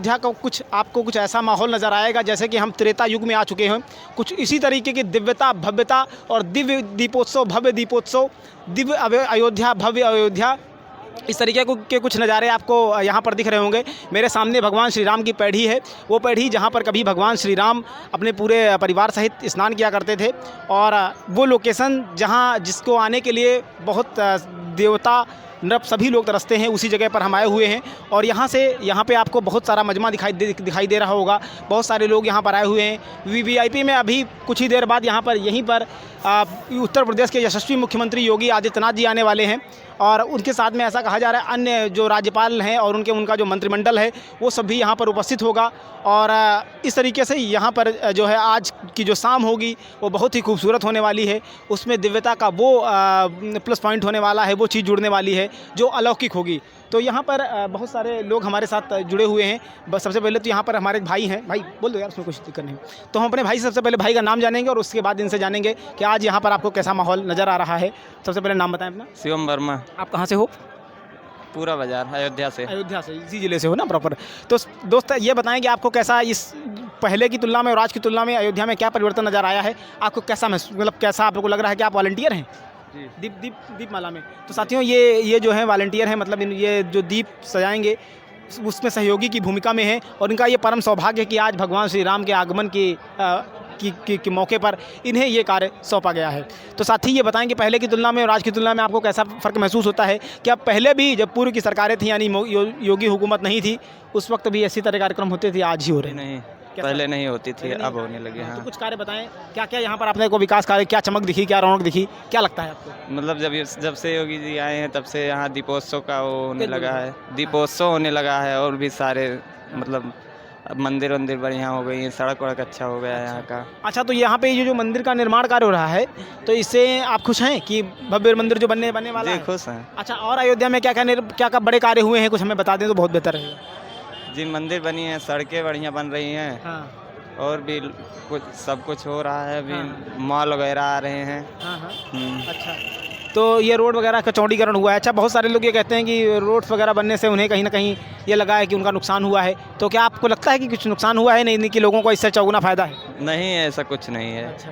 अयोध्या का कुछ आपको कुछ ऐसा माहौल नज़र आएगा जैसे कि हम त्रेता युग में आ चुके हैं। कुछ इसी तरीके की दिव्यता, भव्यता और दिव्य दीपोत्सव, भव्य दीपोत्सव, दिव्य अयोध्या, भव्य अयोध्या, इस तरीके के कुछ नज़ारे आपको यहाँ पर दिख रहे होंगे। मेरे सामने भगवान श्री राम की पैड़ी है, वो पैड़ी जहाँ पर कभी भगवान श्री राम अपने पूरे परिवार सहित स्नान किया करते थे, और वो लोकेशन जहाँ जिसको आने के लिए बहुत देवता नृप सभी लोग तरसते हैं, उसी जगह पर हम आए हुए हैं। और यहाँ पे आपको बहुत सारा मजमा दिखाई दे रहा होगा। बहुत सारे लोग यहाँ पर आए हुए हैं। वीवीआईपी में अभी कुछ ही देर बाद यहीं पर उत्तर प्रदेश के यशस्वी मुख्यमंत्री योगी आदित्यनाथ जी आने वाले हैं, और उनके साथ में ऐसा कहा जा रहा है अन्य जो राज्यपाल हैं और उनका जो मंत्रिमंडल है वो सब भी यहाँ पर उपस्थित होगा। और इस तरीके से यहाँ पर जो है आज की जो शाम होगी वो बहुत ही खूबसूरत होने वाली है। उसमें दिव्यता का वो प्लस पॉइंट होने वाला है, वो चीज़ जुड़ने वाली है जो अलौकिक होगी। तो यहाँ पर बहुत सारे लोग हमारे साथ जुड़े हुए हैं। बस सबसे पहले तो यहाँ पर हमारे भाई हैं। भाई बोल दो यार, उसमें कुछ दिक्कत नहीं। तो हम अपने भाई से सबसे पहले भाई का नाम जानेंगे और उसके बाद इनसे जानेंगे कि आज यहाँ पर आपको कैसा माहौल नज़र आ रहा है। सबसे पहले नाम बताएं अपना। शिवम वर्मा। आप कहाँ से हो? पूरा बाजार अयोध्या से। अयोध्या से, इसी ज़िले से हो ना प्रॉपर? तो दोस्त ये बताएं कि आपको कैसा इस पहले की तुलना में और आज की तुलना में अयोध्या में क्या परिवर्तन नज़र आया है? आपको कैसा मतलब कैसा आपको लग रहा है कि आप वॉलंटियर हैं दीपमाला में? तो साथियों ये जो है वॉलंटियर हैं, मतलब ये जो दीप सजाएंगे उसमें सहयोगी की भूमिका में है, और इनका ये परम सौभाग्य है कि आज भगवान श्री राम के आगमन के मौके पर इन्हें ये कार्य सौंपा गया है। तो साथ ही ये बताएं कि पहले की तुलना में और आज की तुलना में आपको कैसा फ़र्क महसूस होता है? कि अब पहले भी जब पूर्व की सरकारें थी यानी योगी हुकूमत नहीं थी उस वक्त भी ऐसी तरह कार्यक्रम होते थे, आज ही हो रहे हैं? नहीं, पहले नहीं होती थी, अब होने लगे। हाँ। तो कुछ कार्य बताएं, क्या क्या यहाँ पर आपने को विकास कार्य, क्या चमक दिखी, क्या रौनक दिखी, क्या लगता है आपको? मतलब जब से योगी जी आए हैं तब से यहाँ दीपोत्सव का वो होने लगा है, दीपोत्सव होने लगा है, और भी सारे मतलब अब मंदिर बढ़िया हो गई है, सड़क वड़क अच्छा हो गया है यहाँ का। अच्छा, तो यहाँ पे ये जो मंदिर का निर्माण कार्य हो रहा है तो इससे आप खुश हैं कि भव्य मंदिर जो बनने वाला है? खुश हैं। अच्छा, और अयोध्या में क्या क्या बड़े कार्य हुए हैं, कुछ हमें बता दें तो बहुत बेहतर है। जी, मंदिर बनी है, सड़कें बढ़िया बन रही हैं। हाँ। और भी सब कुछ हो रहा है अभी। हाँ। मॉल वगैरह आ रहे हैं। हाँ। अच्छा, तो ये रोड वगैरह का चौड़ीकरण हुआ है। अच्छा, बहुत सारे लोग ये कहते हैं कि रोड्स वगैरह बनने से उन्हें कहीं ना कहीं ये लगा है कि उनका नुकसान हुआ है, तो क्या आपको लगता है कि कुछ नुकसान हुआ है? नहीं कि लोगों को इससे चौगुना फायदा है? नहीं, ऐसा कुछ नहीं है। अच्छा,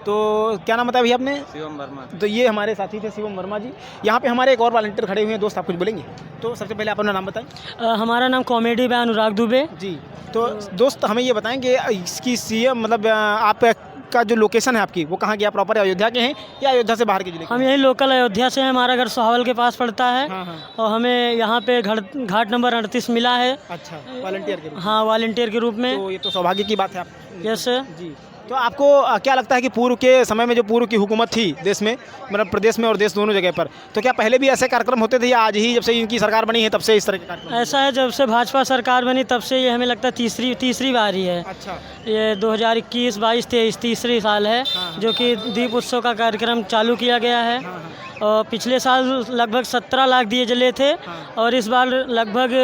तो क्या नाम बताया भैया आपने? शिवम वर्मा। तो ये हमारे साथी थे शिवम वर्मा जी। यहाँ पे हमारे एक और वॉलंटियर खड़े हुए हैं। दोस्त, आप कुछ बोलेंगे? तो सबसे पहले आप अपना नाम बताएं। हमारा नाम कॉमेडी बाय अनुराग दुबे जी। तो दोस्त हमें ये बताएं कि इसकी सीएम मतलब आपका जो लोकेशन है आपकी वो कहाँ की? आप प्रॉपर अयोध्या के हैं या अयोध्या से बाहर के जिले? हम यही लोकल अयोध्या से हैं। हमारा घर सोहावल के पास पड़ता है। हाँ। और हमें यहाँ पे घाट नंबर 38 मिला है। अच्छा, वॉलंटियर के रूप में? हाँ, वॉलंटियर के रूप में। तो ये तो सौभाग्य की बात है आप। यस जी। तो आपको क्या लगता है कि पूर्व के समय में जो पूर्व की हुकूमत थी देश में, मतलब प्रदेश में और देश दोनों जगह पर, तो क्या पहले भी ऐसे कार्यक्रम होते थे या आज ही जब से इनकी सरकार बनी है तब से इस तरह के कार्यक्रम? ऐसा है, जब से भाजपा सरकार बनी तब से ये हमें लगता है तीसरी बार ही है। अच्छा। ये 2021, 22, 23 तीसरी साल है जो कि दीप उत्सव का कार्यक्रम चालू किया गया है। और पिछले साल लगभग 17 लाख दिए जले थे, और इस बार लगभग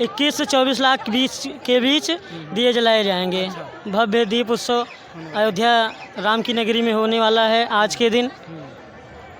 21 से 24 लाख के बीच दिए जलाए जाएंगे। भव्य दीप उत्सव अयोध्या राम की नगरी में होने वाला है आज के दिन।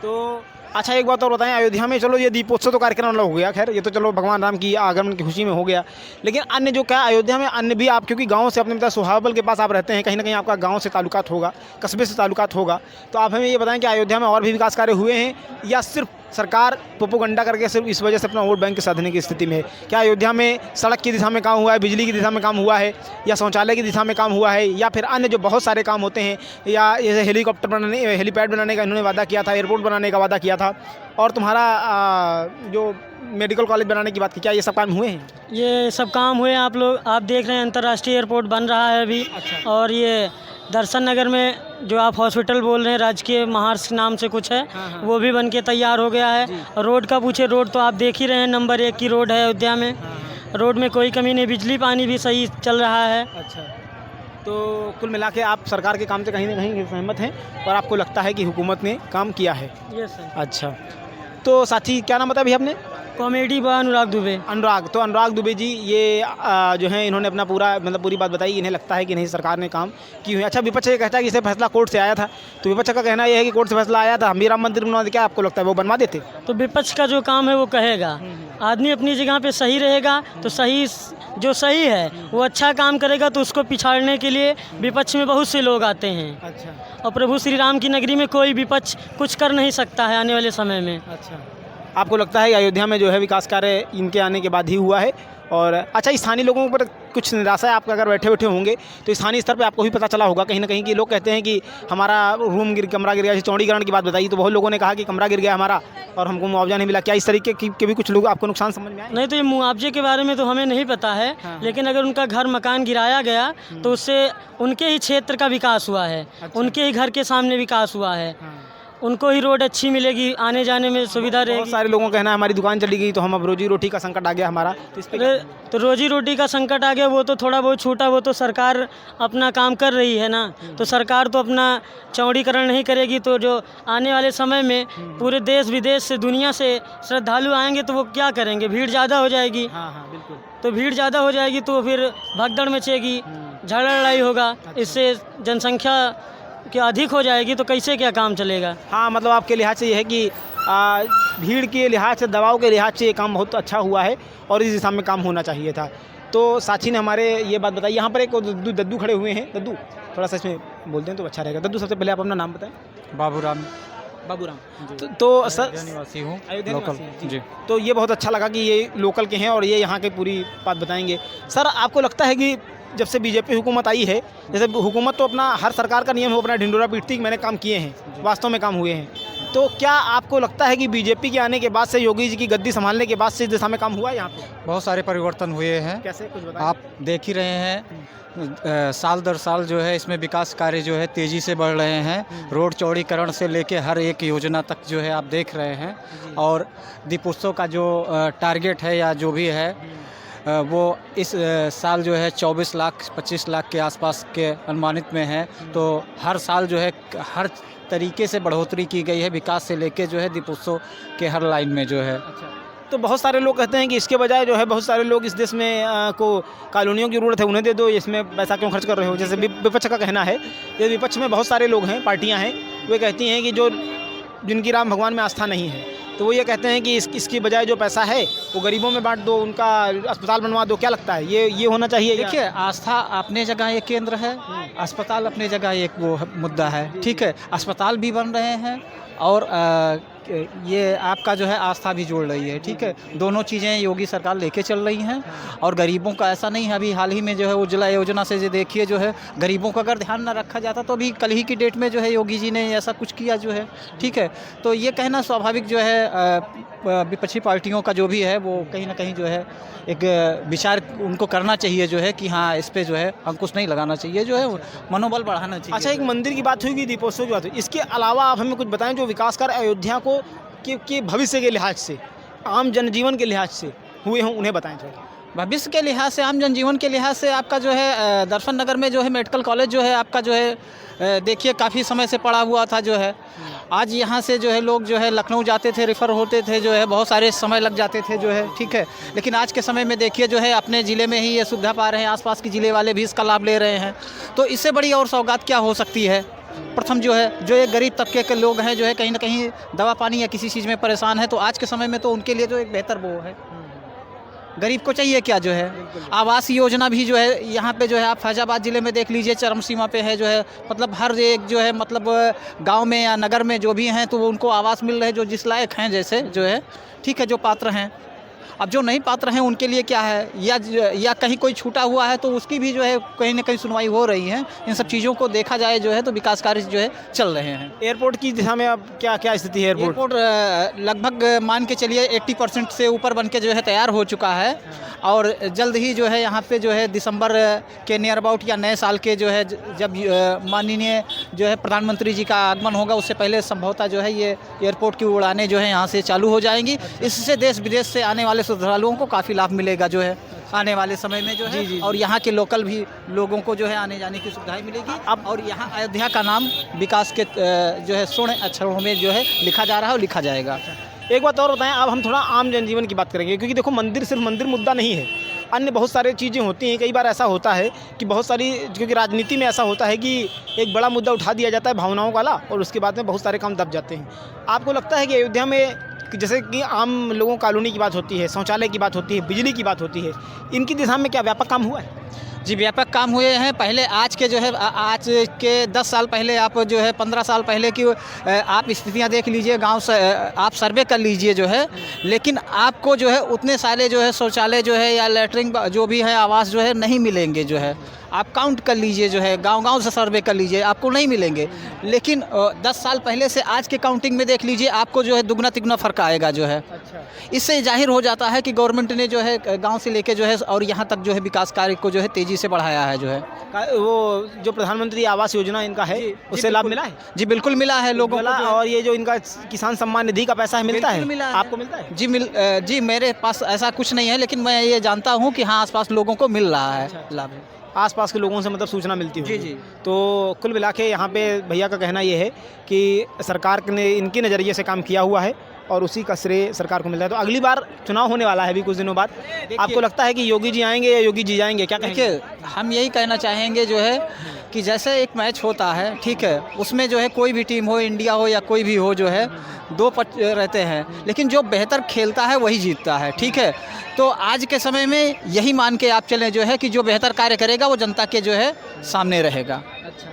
तो अच्छा, एक बात और बताएं, अयोध्या में चलो ये दीपोत्सव तो कार्यक्रम हो गया, खैर ये तो चलो भगवान राम की आगमन की खुशी में हो गया, लेकिन अन्य जो क्या अयोध्या में अन्य भी आप, क्योंकि गांव से अपने मतलब सोहावल के पास आप रहते हैं, कहीं ना कहीं आपका गांव से ताल्लुकात होगा, कस्बे से ताल्लुकात होगा, तो आप हमें ये बताएं कि अयोध्या में और भी विकास कार्य हुए हैं या सिर्फ सरकार प्रोपोगंडा करके सिर्फ इस वजह से अपना वोट बैंक साधने की स्थिति में है? क्या अयोध्या में सड़क की दिशा में काम हुआ है, बिजली की दिशा में काम हुआ है, या शौचालय की दिशा में काम हुआ है, या फिर अन्य जो बहुत सारे काम होते हैं, या जैसे हेलीपैड बनाने का इन्होंने वादा किया था, एयरपोर्ट बनाने का वादा किया था, और तुम्हारा जो मेडिकल कॉलेज बनाने की बात की, क्या ये सब काम हुए हैं? ये सब काम हुए। आप देख रहे हैं अंतर्राष्ट्रीय एयरपोर्ट बन रहा है अभी। अच्छा। और ये दर्शन नगर में जो आप हॉस्पिटल बोल रहे हैं, राजकीय महार्ष नाम से कुछ है, वो भी बन के तैयार हो गया है। रोड का पूछे, रोड तो आप देख ही रहे हैं, नंबर 1 की रोड है अयोध्या में। रोड में कोई कमी नहीं, बिजली पानी भी सही चल रहा है। अच्छा, तो कुल मिला के आप सरकार के काम से कहीं ना कहीं सहमत हैं और आपको लगता है कि हुकूमत ने काम किया है? Yes sir. अच्छा, तो साथी क्या नाम बताया भैया आपने? कॉमेडी बॉय अनुराग दुबे। अनुराग, तो अनुराग दुबे जी ये जो है इन्होंने अपना पूरा मतलब पूरी बात बताई। इन्हें लगता है कि नहीं सरकार ने काम की हुई। अच्छा, विपक्ष ये कहता है कि इसे फैसला कोर्ट से आया था, तो विपक्ष का कहना यह है कि कोर्ट से फैसला आया था, हम भी राम मंदिर बनवा दे, क्या आपको लगता है वो बनवा देते? तो विपक्ष का जो काम है वो कहेगा, आदमी अपनी जगह पे सही रहेगा तो सही, जो सही है वो अच्छा काम करेगा तो उसको पिछाड़ने के लिए विपक्ष में बहुत से लोग आते हैं। अच्छा और प्रभु श्री राम की नगरी में कोई विपक्ष कुछ कर नहीं सकता है आने वाले समय में। अच्छा, आपको लगता है अयोध्या में जो है विकास कार्य इनके आने के बाद ही हुआ है? और अच्छा, स्थानीय लोगों पर कुछ निराशा है आपका? अगर बैठे बैठे होंगे तो स्थानीय स्तर पे आपको भी पता चला होगा कहीं ना कहीं कि लोग कहते हैं कि हमारा कमरा गिर गया। जैसे चौड़ीकरण की बात बताई तो बहुत लोगों ने कहा कि कमरा गिर गया हमारा और हमको मुआवजा नहीं मिला। क्या इस तरीके के भी कुछ लोग आपको नुकसान समझ में आए? नहीं, तो ये मुआवजे के बारे में तो हमें नहीं पता है। लेकिन अगर उनका घर मकान गिराया गया तो उससे उनके ही क्षेत्र का विकास हुआ है। उनके ही घर के सामने विकास हुआ है। उनको ही रोड अच्छी मिलेगी, आने जाने में सुविधा रहेगी। बहुत सारे लोगों का कहना है हमारी दुकान चली गई तो हम अब रोजी रोटी का संकट आ गया हमारा, तो इस पे तो रोजी रोटी का संकट आ गया, वो तो थोड़ा बहुत छूटा, वो तो सरकार अपना काम कर रही है ना। तो सरकार तो अपना चौड़ीकरण नहीं करेगी तो जो आने वाले समय में पूरे देश विदेश से, दुनिया से श्रद्धालु आएंगे तो वो क्या करेंगे? भीड़ ज़्यादा हो जाएगी। हाँ बिल्कुल। तो भीड़ ज़्यादा हो जाएगी तो फिर भगदड़ मचेगी, झगड़ा लड़ाई होगा। इससे जनसंख्या कि अधिक हो जाएगी तो कैसे क्या काम चलेगा? हाँ, मतलब आपके लिहाज से ये है कि भीड़ के लिहाज से, दबाव के लिहाज से ये काम बहुत अच्छा हुआ है और इस दिशा में काम होना चाहिए था। तो साथी ने हमारे ये बात बताई। यहाँ पर एक दद्दू खड़े हुए हैं। दद्दू, थोड़ा सा इसमें बोलते हैं तो अच्छा रहेगा। दद्दू, सबसे पहले आप अपना नाम बताएं। बाबूराम तो सर, निवासी हूँ, अयोध्या लोकल निवासी हैं। जी। तो ये बहुत अच्छा लगा कि ये लोकल के हैं और ये यहाँ की पूरी बात बताएंगे। सर, आपको लगता है कि जब से बीजेपी हुकूमत आई है, जैसे हुकूमत तो अपना, हर सरकार का नियम है अपना ढिंडोरा पीटती कि मैंने काम किए हैं, वास्तव में काम हुए हैं, तो क्या आपको लगता है कि बीजेपी के आने के बाद से, योगी जी की गद्दी संभालने के बाद से इस दिशा में काम हुआ है यहाँ पे? बहुत सारे परिवर्तन हुए हैं, कैसे, कुछ बताएं। आप देख ही रहे हैं। साल दर साल जो है इसमें विकास कार्य जो है तेज़ी से बढ़ रहे हैं। रोड चौड़ीकरण से लेके हर एक योजना तक जो है आप देख रहे हैं। और दीपोत्सव का जो टारगेट है या जो भी है वो इस साल जो है 24 लाख 25 लाख के आसपास के अनुमानित में है। तो हर साल जो है हर तरीके से बढ़ोतरी की गई है, विकास से लेके जो है दीपोत्सव के हर लाइन में जो है। अच्छा, तो बहुत सारे लोग कहते हैं कि इसके बजाय जो है बहुत सारे लोग इस देश में को कॉलोनियों की ज़रूरत है, उन्हें दे दो, इसमें पैसा क्यों खर्च कर रहे हो? जैसे विपक्ष का कहना है, ये विपक्ष में बहुत सारे लोग हैं, पार्टियां हैं, वे कहती हैं कि जो जिनकी राम भगवान में आस्था नहीं है, तो वो ये कहते हैं कि इसकी बजाय जो पैसा है वो गरीबों में बांट दो, उनका अस्पताल बनवा दो। क्या लगता है ये होना चाहिए? देखिए, आस्था अपने जगह एक केंद्र है, अस्पताल अपने जगह एक वो मुद्दा है। ठीक है, अस्पताल भी बन रहे हैं और ये आपका जो है आस्था भी जोड़ रही है। ठीक है, दोनों चीज़ें योगी सरकार लेके चल रही हैं। और गरीबों का ऐसा नहीं है, अभी हाल ही में जो है उज्ज्वला योजना से जो देखिए जो है गरीबों का अगर ध्यान न रखा जाता तो अभी कल ही की डेट में जो है योगी जी ने ऐसा कुछ किया जो है। ठीक है, तो ये कहना स्वाभाविक जो है विपक्षी पार्टियों का जो भी है वो कहीं ना कहीं जो है एक विचार उनको करना चाहिए जो है कि हाँ, इस पे जो है अंकुश नहीं लगाना चाहिए, जो है मनोबल बढ़ाना चाहिए। अच्छा, एक मंदिर की बात हुई, दीपोत्सव की बात हुई, इसके अलावा आप हमें कुछ बताएं जो विकास कार्य अयोध्या को के भविष्य के लिहाज से, आम जनजीवन के लिहाज से हुए हों, उन्हें बताएं थोड़ा। भविष्य के लिहाज से, आम जनजीवन के लिहाज से आपका जो है दर्शन नगर में जो है मेडिकल कॉलेज जो है आपका जो है देखिए काफ़ी समय से पड़ा हुआ था जो है। आज यहाँ से जो है लोग जो है लखनऊ जाते थे, रेफ़र होते थे जो है, बहुत सारे समय लग जाते थे जो है। ठीक है, लेकिन आज के समय में देखिए जो है अपने ज़िले में ही ये सुविधा पा रहे हैं, आसपास के ज़िले वाले भी इसका लाभ ले रहे हैं। तो इससे बड़ी और सौगात क्या हो सकती है? प्रथम जो है जो एक गरीब तबके के लोग हैं जो है कहीं ना कहीं दवा पानी या किसी चीज़ में परेशान है, तो आज के समय में तो उनके लिए जो एक बेहतर वो है। गरीब को चाहिए क्या जो है, आवास योजना भी जो है यहाँ पे जो है आप फैजाबाद ज़िले में देख लीजिए चरम सीमा पे है जो है। मतलब हर एक जो है मतलब गांव में या नगर में जो भी हैं तो उनको आवास मिल रहे हैं जो जिस लायक हैं जैसे जो है। ठीक है, जो पात्र हैं। अब जो नहीं पात्र हैं उनके लिए क्या है, या कहीं कोई छूटा हुआ है तो उसकी भी जो है कहीं ना कहीं सुनवाई हो रही है। इन सब चीज़ों को देखा जाए जो है तो विकास कार्य जो है चल रहे हैं। एयरपोर्ट की दिशा में अब क्या क्या स्थिति है? एयरपोर्ट लगभग मान के चलिए 80% से ऊपर बन के जो है तैयार हो चुका है। और जल्द ही जो है यहाँ पे जो है दिसंबर के नियर अबाउट या नए साल के जो है जब माननीय जो है प्रधानमंत्री जी का आगमन होगा उससे पहले संभवतः जो है ये एयरपोर्ट की उड़ानें जो है यहाँ से चालू हो जाएंगी। इससे देश विदेश से आने वाले श्रद्धालुओं को काफ़ी लाभ मिलेगा जो है आने वाले समय में जो है। और यहाँ के लोकल भी लोगों को जो है आने जाने की सुविधाएं मिलेगी। अब और यहाँ अयोध्या का नाम विकास के जो है स्वर्ण अक्षरों में जो है लिखा जा रहा है और लिखा जाएगा। एक बात और बताएं, अब हम थोड़ा आम जनजीवन की बात करेंगे, क्योंकि देखो मंदिर सिर्फ मंदिर मुद्दा नहीं है, अन्य बहुत सारी चीज़ें होती हैं। कई बार ऐसा होता है कि बहुत सारी, क्योंकि राजनीति में ऐसा होता है कि एक बड़ा मुद्दा उठा दिया जाता है भावनाओं वाला, और उसके बाद में बहुत सारे काम दब जाते हैं। आपको लगता है कि अयोध्या में जैसे कि आम लोगों कॉलोनी की बात होती है, शौचालय की बात होती है, बिजली की बात होती है, इनकी दिशा में क्या व्यापक काम हुआ है? जी, व्यापक काम हुए हैं। पहले आज के जो है आज के 10 साल पहले, आप जो है 15 साल पहले की आप स्थितियां देख लीजिए, गांव से आप सर्वे कर लीजिए जो है, लेकिन आपको जो है उतने सारे जो है शौचालय जो है या लैट्रिन जो भी है, आवास जो है नहीं मिलेंगे जो है। आप काउंट कर लीजिए जो है, गांव-गांव से सर्वे कर लीजिए, आपको नहीं मिलेंगे। लेकिन 10 साल पहले से आज के काउंटिंग में देख लीजिए, आपको जो है दुगना तिगुना फ़र्क आएगा जो है। इससे जाहिर हो जाता है कि गवर्नमेंट ने जो है गांव से लेके जो है और यहाँ तक जो है विकास कार्य को जो है तेज़ी से बढ़ाया है जो है। वो जो प्रधानमंत्री आवास योजना इनका है, उससे लाभ मिला है? जी बिल्कुल मिला है लोगों को। और ये जो इनका किसान सम्मान निधि का पैसा है, मिलता है? मिला है। आपको मिलता है? जी मेरे पास ऐसा कुछ नहीं है, लेकिन मैं ये जानता हूँ कि हाँ आसपास लोगों को मिल रहा है लाभ। आसपास के लोगों से मतलब सूचना मिलती है? जी। तो कुल मिला के यहाँ पे भैया का कहना ये है कि सरकार ने इनके नज़रिए से काम किया हुआ है और उसी का श्रेय सरकार को मिलता है। तो अगली बार चुनाव होने वाला है अभी कुछ दिनों बाद, आपको लगता है कि योगी जी आएंगे या योगी जी जाएंगे, क्या कहेंगे? देखिए, हम यही कहना चाहेंगे जो है कि जैसे एक मैच होता है, ठीक है, उसमें जो है कोई भी टीम हो, इंडिया हो या कोई भी हो जो है, दो पक्ष रहते हैं, लेकिन जो बेहतर खेलता है वही जीतता है, ठीक है। तो आज के समय में यही मान के आप चलें जो है कि जो बेहतर कार्य करेगा वो जनता के जो है सामने रहेगा। अच्छा,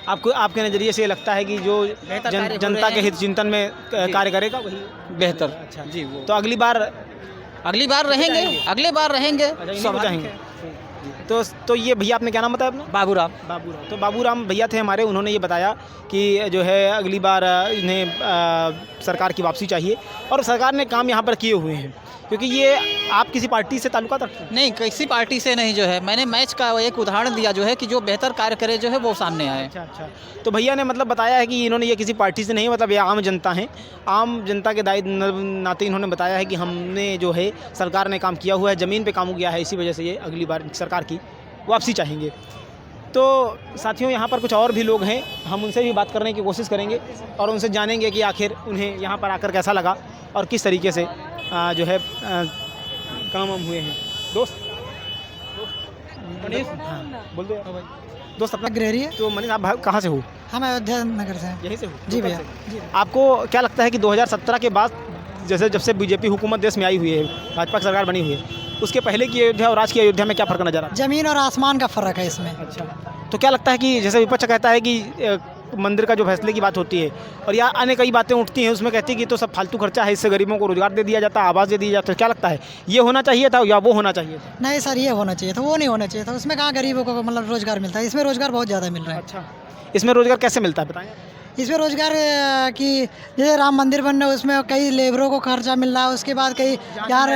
आपको आपके नज़रिए से लगता है कि जो जनता के हित चिंतन में कार्य करेगा वही बेहतर। अच्छा जी, वो तो अगली बार रहेंगे, अगले बार रहेंगे सब चाहेंगे। तो ये भैया आपने क्या नाम बताया अपना? बाबूराम। तो बाबूराम भैया थे हमारे, उन्होंने ये बताया कि जो है अगली बार इन्हें सरकार की वापसी चाहिए, और सरकार ने काम यहाँ पर किए हुए हैं। क्योंकि ये आप किसी पार्टी से ताल्लुकात रखते हैं? नहीं, किसी पार्टी से नहीं जो है, मैंने मैच का एक उदाहरण दिया जो है कि जो बेहतर कार्य करे जो है वो सामने आए। अच्छा। तो भैया ने मतलब बताया है कि इन्होंने ये किसी पार्टी से नहीं, मतलब ये आम जनता हैं, आम जनता के नाते इन्होंने बताया है कि हमने जो है सरकार ने काम किया हुआ है, ज़मीन पे काम किया है, इसी वजह से ये अगली बार सरकार की वापसी चाहेंगे। तो साथियों, यहाँ पर कुछ और भी लोग हैं, हम उनसे भी बात करने की कोशिश करेंगे और उनसे जानेंगे कि आखिर उन्हें यहाँ पर आकर कैसा लगा और किस तरीके से जो है काम हुए हैं। दोस्त मनीष, हाँ बोल दो भाई। दोस्त अपना ग्रेरी है। तो मनीष, आप कहाँ से हो? हम अयोध्या नगर से हैं। यहीं से हो? जी भैया। आपको क्या लगता है कि 2017 के बाद, जैसे जब से बीजेपी हुकूमत देश में आई हुई है, भाजपा की सरकार बनी हुई है, उसके पहले की अयोध्या और आज की अयोध्या में क्या फ़र्क नज़र आता है? जमीन और आसमान का फ़र्क है इसमें। अच्छा, तो क्या लगता है कि जैसे विपक्ष कहता है कि मंदिर का जो फैसले की बात होती है और या अन्य कई बातें उठती हैं, उसमें कहती है कि तो सब फालतू खर्चा है, इससे गरीबों को रोजगार दे दिया जाता है, आवास दे दिया जाता है, क्या लगता है ये होना चाहिए था या वो होना चाहिए था? नहीं सर, ये होना चाहिए था, वो नहीं होना चाहिए था। उसमें कहाँ गरीबों को मतलब रोज़गार मिलता है, इसमें रोज़गार बहुत ज़्यादा मिल रहा है। अच्छा, इसमें रोजगार कैसे मिलता है बताएं? इसमें रोज़गार की जैसे राम मंदिर बनना है, उसमें कई लेबरों को खर्चा मिल रहा है, उसके बाद कई यार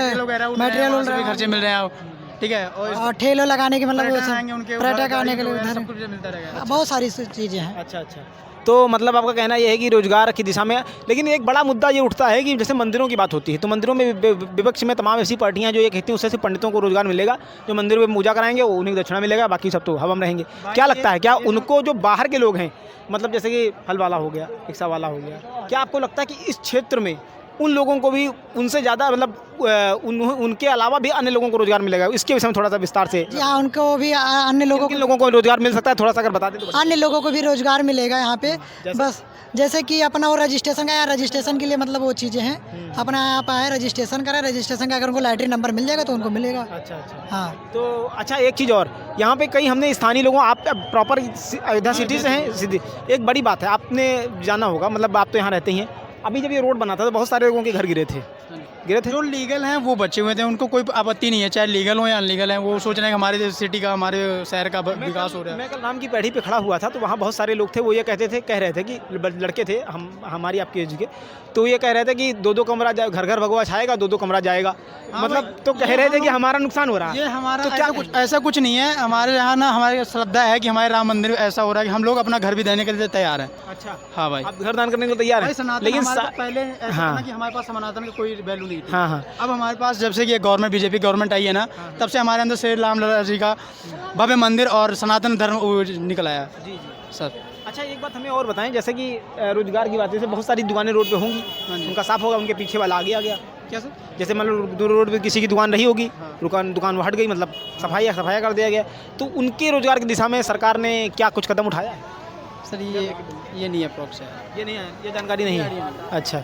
मटेरियल खर्चे मिल रहे हैं, ठीक है, और ठेले लगाने के मतलब उनके पर्यटक आने के लिए सब कुछ मिलता रहेगा। बहुत सारी चीज़ें हैं। अच्छा। तो मतलब आपका कहना यह है कि रोजगार की दिशा में, लेकिन एक बड़ा मुद्दा ये उठता है कि जैसे मंदिरों की बात होती है, तो मंदिरों में विपक्ष में तमाम ऐसी पार्टियां जो ये कहती हैं उससे सिर्फ पंडितों को रोजगार मिलेगा, जो मंदिरों में पूजा कराएंगे वो उन्हें दक्षिणा मिलेगा, बाकी सब तो हवा में रहेंगे। क्या लगता है, क्या उनको जो बाहर के लोग हैं, मतलब जैसे कि फल वाला हो गया, रिक्शा वाला हो गया, क्या आपको लगता है कि इस क्षेत्र में उन लोगों को भी उनसे ज़्यादा मतलब उनके अलावा भी अन्य लोगों को रोजगार मिलेगा? इसके विषय में थोड़ा सा विस्तार से। जी हाँ, उनको भी अन्य लोगों को रोजगार मिल सकता है, थोड़ा सा अगर बता दें तो। अन्य लोगों को भी रोजगार मिलेगा यहाँ पे, बस जैसे कि अपना वो रजिस्ट्रेशन का, रजिस्ट्रेशन के लिए मतलब वो चीज़ें हैं, अपना आप आए रजिस्ट्रेशन करें, रजिस्ट्रेशन का अगर उनको लैटरी नंबर मिल जाएगा तो उनको मिलेगा। अच्छा। हाँ, तो अच्छा, एक चीज़ और, यहाँ पे कई हमने स्थानीय लोगों, आप प्रॉपर अयोध्या सिटी से हैं सीधी, एक बड़ी बात है आपने जाना होगा, मतलब आप तो यहाँ रहते ही हैं, अभी जब ये रोड बना था तो बहुत सारे लोगों के घर गिरे थे। जो लीगल हैं वो बचे हुए थे, उनको कोई आपत्ति नहीं है, चाहे लीगल हो या अनलीगल है, वो सोच रहे हैं कि हमारे सिटी का, हमारे शहर का विकास हो रहा है। मैं कल राम की पैड़ी पे खड़ा हुआ था, तो वहाँ बहुत सारे लोग थे, वो ये कह रहे थे कि लड़के थे हमारी आपकी एज के, तो ये कह रहे थे कि 2-2 कमरा घर घर भगवा छाएगा, 2-2 कमरा जाएगा, मतलब तो कह रहे थे कि हमारा नुकसान हो रहा है। ये हमारा तो क्या ऐसा कुछ नहीं है, हमारे यहाँ ना हमारी श्रद्धा है कि हमारे राम मंदिर ऐसा हो रहा है कि हम लोग अपना घर भी देने के लिए तैयार हैं। अच्छा, हाँ भाई, आप घर दान करने के लिए तैयार हैं, लेकिन पहले ऐसा था कि हमारे पास सनातन का कोई वैल्यू नहीं थी। हाँ। अब हमारे पास जब से ये गवर्नमेंट, बीजेपी गवर्नमेंट आई है ना, तब से हमारे अंदर श्री राम लला जी का भव्य मंदिर और सनातन धर्म निकल आया। जी सर। अच्छा एक बात हमें और बताएं, जैसे कि रोजगार की बात है, जैसे बहुत सारी दुकानें रोड पे होंगी, उनका साफ होगा, उनके पीछे वाला आगे आ गया, क्या सर? जैसे मान लो रोड पे किसी की दुकान रही होगी, दुकान वो हट गई, मतलब सफाई कर दिया गया, तो उनके रोजगार की दिशा में सरकार ने क्या कुछ कदम उठाया है? सर ये नहीं अप्रोक्स है। ये नहीं है, ये जानकारी नहीं है। अच्छा,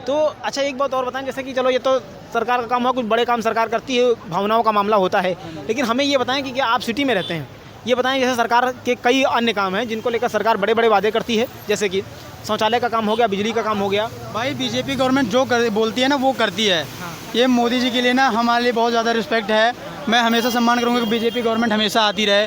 तो अच्छा एक बात और बताएं, जैसे कि चलो ये तो सरकार का काम हुआ, कुछ बड़े काम सरकार करती है, भावनाओं का मामला होता है, लेकिन हमें ये बताएं कि क्या आप सिटी में रहते हैं, ये बताएं जैसे सरकार के कई अन्य काम हैं जिनको लेकर सरकार बड़े बड़े वादे करती है, जैसे कि शौचालय का काम हो गया, बिजली का काम हो गया। भाई बीजेपी गवर्नमेंट जो बोलती है ना वो करती है। ये मोदी जी के लिए ना हमारे लिए बहुत ज़्यादा रिस्पेक्ट है। मैं हमेशा सम्मान करूँगा कि बीजेपी गवर्नमेंट हमेशा आती रहे।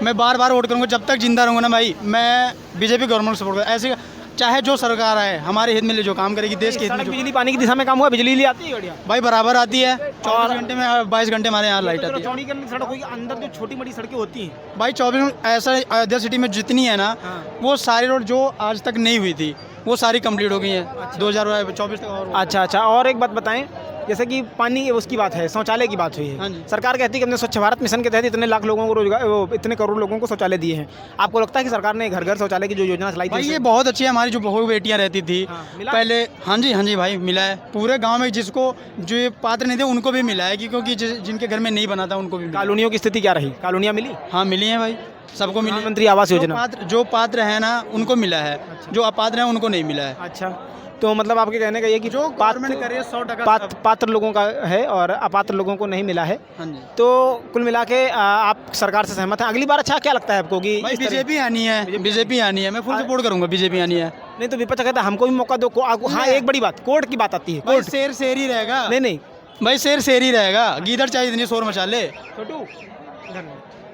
मैं बार बार वोट करूँगा, जब तक जिंदा रहूँगा ना भाई, मैं बीजेपी गवर्नमेंट सपोर्ट करूँगा। ऐसे चाहे जो सरकार आए, हमारे हित में जो काम करेगी, देश के हित में। बिजली पानी की दिशा में काम हुआ, बिजली आती है बढ़िया भाई बराबर आती है, 24 घंटे में 22 घंटे हमारे यहाँ लाइट आती है। चौड़ीकरण सड़कों के अंदर जो छोटी मोटी सड़कें होती हैं भाई 24 ऐसा अयोध्या सिटी में जितनी है ना, वो सारी रोड जो आज तक नहीं हुई थी वो सारी कंप्लीट हो गई हैं 2024 तक। और अच्छा, और एक बात बताएं, जैसे कि पानी उसकी बात है, शौचालय की बात हुई हाँ है, जी। सरकार कहती है कि हमने स्वच्छ भारत मिशन के तहत इतने लाख लोगों को रोजगार, इतने करोड़ लोगों को शौचालय दिए हैं। आपको लगता है कि सरकार ने घर घर शौचालय की जो योजना चलाई भाई थी ये बहुत अच्छी है। हमारी जो बहू बेटियां रहती थी मिला? पहले, हाँ जी भाई मिला है। पूरे गांव में जिसको जो ये पात्र नहीं थे उनको भी मिला है, क्योंकि जिनके घर में नहीं बना था उनको भी मिला। कॉलोनियों की स्थिति क्या रही? कॉलोनियाँ मिली? हाँ मिली है भाई, सबको मिली। प्रधानमंत्री आवास योजना। जो पात्र है ना उनको मिला है, जो अपात्र है उनको नहीं मिला है। अच्छा, तो मतलब आपके कहने का ये कि जो गवर्नमेंट करे 100% पात्र लोगों का है और अपात्र लोगों को नहीं मिला है। हाँ जी। तो कुल मिला के आप सरकार से सहमत हैं? अगली बार अच्छा क्या लगता है आपको कि भाई इस तरह- बीजेपी आनी है, बीजेपी आनी है। मैं फुल सपोर्ट करूंगा, बीजेपी आनी है। नहीं तो विपक्ष कहता है हमको भी मौका दो। हाँ, एक बड़ी बात, कोर्ट की बात आती है। भाई कोर्ट शेर ही रहेगा। नहीं भाई शेर ही रहेगा। गीदड़ चाहिए इतनी शोर मचा ले। छोटू,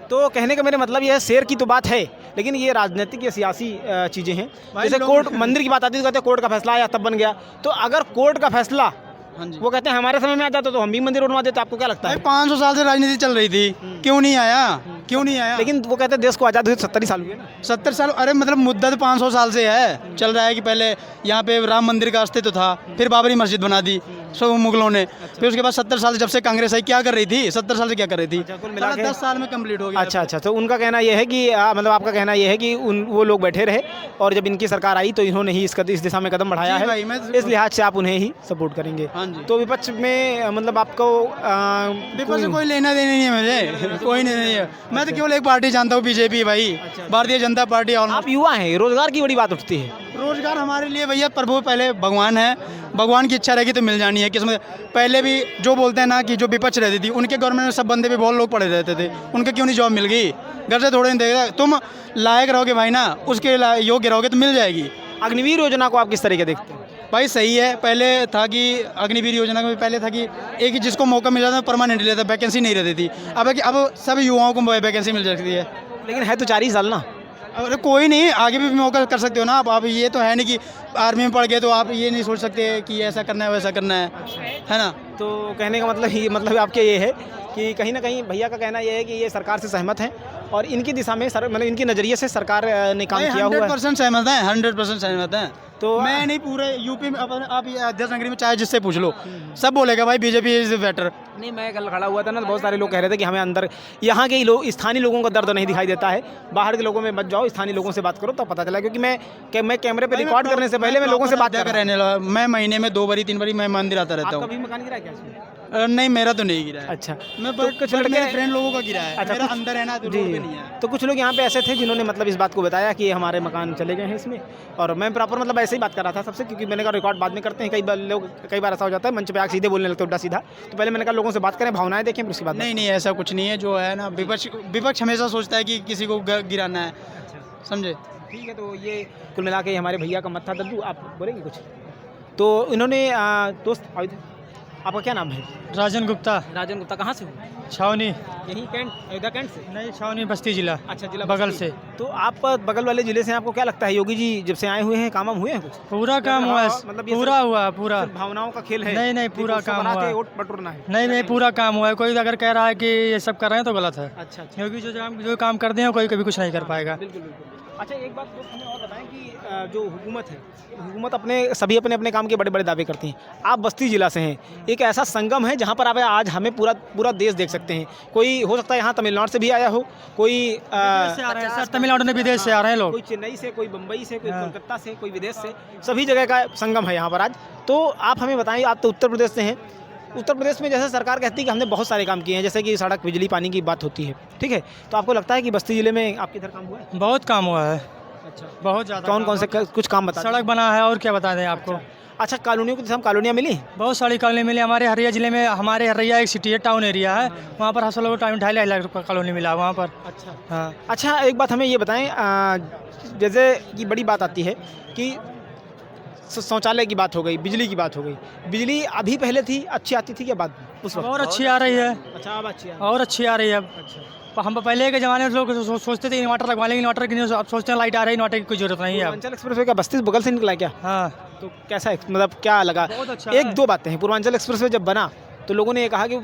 तो कहने का मेरा मतलब ये है, शेर की तो बात है, लेकिन ये राजनीतिक या सियासी चीज़ें हैं। भाई जैसे लोग- कोर्ट मंदिर की बात आती है तो कहते हैं कोर्ट का फैसला आया तब बन गया। तो अगर कोर्ट का फैसला हाँ जी। वो कहते हैं हमारे समय में आ जाता तो हम भी मंदिर बनवा देते, आपको क्या लगता भाई है? 500 साल से राजनीति चल रही थी, क्यों नहीं आया? क्यों नहीं आया? लेकिन वो कहते हैं देश को आज़ाद हुए 70 ही साल हुए ना। 70 साल, अरे मतलब मुद्दा तो 500 साल से है चल रहा है कि पहले यहाँ पे राम मंदिर का अस्तित्व था, फिर बाबरी मस्जिद बना दी सब मुगलों ने। फिर उसके बाद 70 साल जब से कांग्रेस आई, क्या कर रही थी? 70 साल से क्या कर रही थी? कुल मिला के 10 साल में कंप्लीट हो गया। अच्छा, तो उनका कहना यह है कि मतलब आपका कहना यह है कि वो लोग बैठे रहे और जब इनकी सरकार आई तो इन्होंने ही इस दिशा में कदम बढ़ाया जी है, भाई, मैं- इस लिहाज से आप उन्हें ही सपोर्ट करेंगे। हाँ जी। तो विपक्ष में मतलब आपको विपक्ष से कोई लेना देना नहीं है मुझे, कोई नहीं है। मैं तो केवल एक पार्टी जानता हूँ, बीजेपी भाई, भारतीय जनता पार्टी। और आप युवा हैं, रोजगार की बड़ी बात उठती है। रोजगार हमारे लिए भैया प्रभु पहले भगवान है, भगवान की इच्छा रहेगी तो मिल जानी है किस्मत। पहले भी जो बोलते हैं ना कि जो विपक्ष रहती थी उनके गवर्नमेंट में सब बंदे भी बहुत लोग पड़े रहते थे, उनके क्यों नहीं जॉब मिल गई? घर से थोड़े नहीं देगा। तुम लायक रहोगे भाई ना, उसके योग्य रहोगे तो मिल जाएगी। अग्निवीर योजना को आप किस तरीके देखते हैं? भाई सही है। पहले था कि अग्निवीर योजना में पहले था कि एक ही जिसको मौका मिल जाता परमानेंट लेता, वैकेंसी नहीं रहती थी। अब सब युवाओं को वैकेंसी मिल जाती है। लेकिन है तो 4 ही साल ना। अरे कोई नहीं, आगे भी मौका कर सकते हो ना आप। ये तो है नहीं कि आर्मी में पढ़ गए तो आप ये नहीं सोच सकते कि ऐसा करना है वैसा करना है ना। तो कहने का मतलब ये मतलब आपके ये है कि कहीं ना कहीं भैया का कहना ये है कि ये सरकार से सहमत हैं और इनकी दिशा में मतलब इनके नज़रिए से सरकार ने काम किया हुआ है। 100% सहमत हैं, 100% सहमत हैं। तो मैं नहीं, पूरे यूपी में आप ये अध्यक्ष नगरी में चाहे जिससे पूछ लो, सब बोलेगा भाई बीजेपी इज बेटर। नहीं, मैं कल खड़ा हुआ था ना तो बहुत सारे लोग कह रहे थे कि हमें अंदर यहाँ के ही लोग, स्थानीय लोगों का दर्द नहीं दिखाई देता है, बाहर के लोगों में मत जाओ, स्थानीय लोगों से बात करो तो पता चला। क्योंकि मैं कैमरे पे रिकॉर्ड करने से पहले मैं लोगों से बात कर रहा रहने लगा। मैं महीने में 2 बारी 3 बारी मैं मंदिर आता रहता हूँ। हूँ। आपका भी मकान गिरा है क्या इसमें? नहीं, मेरा तो नहीं गिरा है। अच्छा, मैं तो कुछ लड़के मेरे फ्रेंड लोगों का गिरा है। अच्छा, मेरा कुछ- अंदर है ना, तो जी, रोड पे नहीं है। तो कुछ लोग यहाँ पे ऐसे थे जिन्होंने मतलब इस बात को बताया कि हमारे मकान चले गए हैं इसमें, और मैं प्रॉपर मतलब ऐसे ही बात कर रहा था सबसे, क्योंकि मैंने कहा रिकॉर्ड बाद में करते हैं। कई बार ऐसा हो जाता है मंच पे आके सीधे बोलने लगते उल्टा सीधा, तो पहले मैंने कहा लोगों से बात करें, भावनाएं देखें, फिर उसके बाद नहीं, ऐसा कुछ नहीं है। जो है ना, विपक्ष हमेशा सोचता है कि किसी को गिराना है, समझे। ठीक है। तो ये कुल मिला के हमारे भैया का मत था। दद्दू, आप बोलेंगे कुछ? तो इन्होंने दोस्त, आपका क्या नाम है? राजन गुप्ता, राजन गुप्ता। कहाँ से हो? छावनी। यही कैंट, अयोध्या कैंट से? नहीं, छावनी बस्ती जिला। अच्छा, जिला बगल बस्ती। से। तो आप बगल वाले जिले से, आपको क्या लगता है योगी जी जब से आए हुए हैं काम हुए हैं कुछ? पूरा काम हुआ है, मतलब ये पूरा हुआ पूरा। सिर्फ भावनाओं का खेल है? नहीं, पूरा उसको काम बना के हुआ। वोट बटोरना है? नहीं, पूरा काम हुआ है। कोई अगर कह रहा है कि ये सब कर रहे हैं तो गलत है, अच्छा, क्योंकि जो काम कर दिए हैं कोई कभी कुछ नहीं कर पाएगा। बिल्कुल। अच्छा एक बात दोस्त हमें और बताएं कि जो हुकूमत है, हुकूमत सभी अपने अपने काम के बड़े बड़े दावे करती हैं। आप बस्ती ज़िला से हैं, एक ऐसा संगम है जहाँ पर आप आज हमें पूरा देश देख सकते हैं। कोई हो सकता है यहाँ तमिलनाडु से भी आया हो, कोई से आ रहे हैं सर, तमिलनाडु में विदेश से आ रहे हैं लोग, कोई चेन्नई से, कोई बम्बई से, कोई कोलकाता से, कोई विदेश से, सभी जगह का संगम है यहाँ पर आज। तो आप हमें बताएं, आप तो उत्तर प्रदेश से हैं, उत्तर प्रदेश में जैसे सरकार कहती है कि हमने बहुत सारे काम किए हैं, जैसे कि सड़क, बिजली, पानी की बात होती है, ठीक है, तो आपको लगता है कि बस्ती ज़िले में आपके इधर काम हुआ है? बहुत काम हुआ है, अच्छा, बहुत ज़्यादा। कौन कौन से कुछ काम बता? सड़क बना है, और क्या बता दें आपको। अच्छा, कॉलोनियों की हम कॉलोनियाँ मिली, बहुत सारी कॉलोनी मिली हमारे हरिया ज़िले में। हमारे हरिया एक सिटी है, टाउन एरिया है, वहाँ पर हम लोग को 2.5 लाख रुपये कॉलोनी मिला वहाँ पर। अच्छा हाँ, अच्छा, एक बात हमें ये बताएं, जैसे कि बड़ी बात आती है कि शौचालय की बात हो गई, बिजली की बात हो गई। बिजली अभी पहले थी, अच्छी आती थी क्या बाद में उस वक्त? और अच्छी आ रही है, अच्छा, अब अच्छी है, और अच्छी आ रही है अब। अच्छा। हम पहले के ज़माने में लोग सोचते थे इन्वर्टर लगवा लेंगे, इन्वर्टर की नहीं, अब सोचते हैं लाइट आ रही है, इन्वर्टर की कोई ज़रूरत नहीं है अब। पूर्वांचल एक्सप्रेस वे का बस्ती बगल से निकला है क्या? हाँ, तो कैसा मतलब क्या लगा? बहुत अच्छा एक है। दो बातें हैं, पूर्वांचल एक्सप्रेस वे जब बना तो लोगों ने ये कहा कि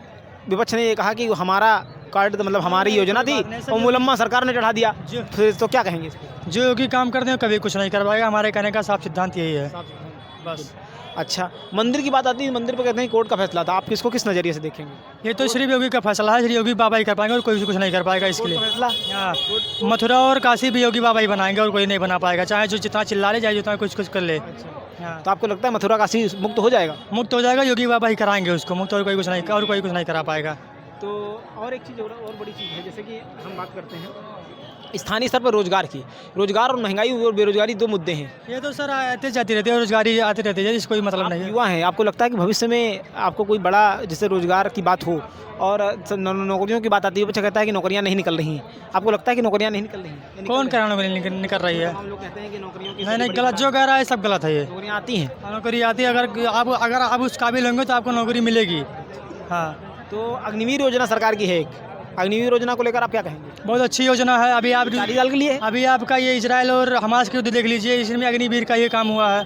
विपक्ष ने ये कहा कि हमारा कार्ड मतलब हमारी योजना थी और मुलम्मा सरकार ने चढ़ा दिया, फिर तो क्या कहेंगे इस पर? जो योगी काम करते हैं कभी कुछ नहीं कर पाएगा, हमारे कहने का साफ सिद्धांत यही है बस। अच्छा, मंदिर की बात आती है, मंदिर पर कहते हैं कोर्ट का फैसला था, आप किसको किस नज़रिए से देखेंगे? ये तो श्री योगी का फैसला है, श्री योगी बाबा ही कर पाएंगे और कोई कुछ नहीं कर पाएगा इसके लिए। फैसला हाँ, मथुरा और काशी भी योगी बाबा ही बनाएंगे और कोई नहीं बना पाएगा, चाहे जो जितना चिल्ला ले, चाहे जितना कुछ कर ले। हाँ, तो आपको लगता है मथुरा काशी मुक्त हो जाएगा? मुक्त हो जाएगा, योगी बाबा ही कराएंगे उसको मुक्त, और कोई कुछ नहीं करा पाएगा। तो और एक चीज़ और बड़ी चीज़ है, जैसे कि हम बात करते हैं स्थानीय स्तर पर रोजगार की, रोजगार और महंगाई और बेरोजगारी दो मुद्दे हैं। ये तो सर आते जाती रहती है, रोजगारी आती रहती है, इसको कोई मतलब नहीं है। युवा हैं, आपको लगता है कि भविष्य में आपको कोई बड़ा जैसे रोजगार की बात हो और नौकरियों की बात आती है, बच्चा कहता है कि नौकरियां नहीं निकल रही हैं, आपको लगता है कि नौकरियां नहीं निकल रही हैं? कौन कराने में निकल रही है? हम लोग कहते हैं कि नौकरियों की नहीं, गलत जो कह रहा है सब गलत है। ये नौकरियां आती हैं, नौकरी आती है, अगर आप उस काबिल होंगे तो आपको नौकरी मिलेगी। हाँ, तो अग्निवीर योजना सरकार की है एक, अग्निवीर योजना को लेकर आप क्या कहेंगे? बहुत अच्छी योजना है। अभी आप 40 साल के लिए अभी आपका ये इजराइल और हमास के युद्ध देख लीजिए, इसमें अग्निवीर का ये काम हुआ है।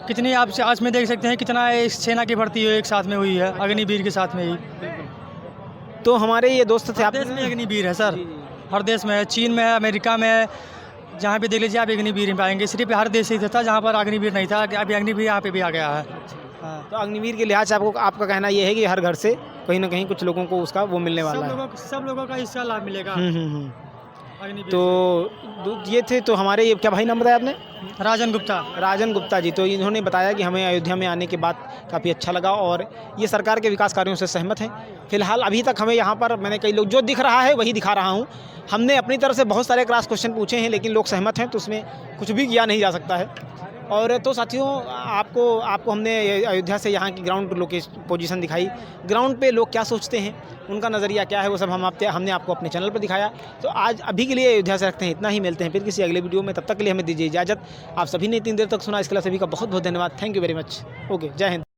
कितनी आप आज में देख सकते हैं कितना इस सेना की भर्ती एक साथ में हुई है अग्निवीर के साथ में ही। तो हमारे ये दोस्त थे, आप देश में अग्निवीर है सर, हर देश में है, चीन में है, अमेरिका में है, जहाँ भी देख लीजिए आप अग्निवीर पाएंगे। सिर्फ हर देश ही था जहाँ पर अग्निवीर नहीं था, अभी अग्निवीर यहाँ पे भी आ गया है। हाँ, तो अग्निवीर के लिहाज से आपका कहना ये है कि हर घर से कहीं ना कहीं कुछ लोगों को उसका वो मिलने वाला है? सब लोगों का इसका लाभ मिलेगा अग्निवीर तो ये थे तो हमारे ये क्या भाई नाम बताया आपने? राजन गुप्ता जी। तो इन्होंने बताया कि हमें अयोध्या में आने के बाद काफ़ी अच्छा लगा और ये सरकार के विकास कार्यों से सहमत हैं। फिलहाल अभी तक हमें यहाँ पर मैंने कई लोग जो दिख रहा है वही दिखा रहा हूँ। हमने अपनी तरफ से बहुत सारे क्रॉस क्वेश्चन पूछे हैं लेकिन लोग सहमत हैं, तो उसमें कुछ भी किया नहीं जा सकता है। और तो साथियों आपको हमने अयोध्या से यहाँ की ग्राउंड लोकेशन पोजीशन दिखाई, ग्राउंड पे लोग क्या सोचते हैं, उनका नज़रिया क्या है, वो सब हमने आपको अपने चैनल पर दिखाया। तो आज अभी के लिए अयोध्या से रखते हैं इतना ही, मिलते हैं फिर किसी अगले वीडियो में, तब तक के लिए हमें दीजिए इजाज़त। आप सभी ने इतनी देर तक सुना, इसके लिए सभी का बहुत बहुत धन्यवाद। Thank you very much. Okay, जय हिंद।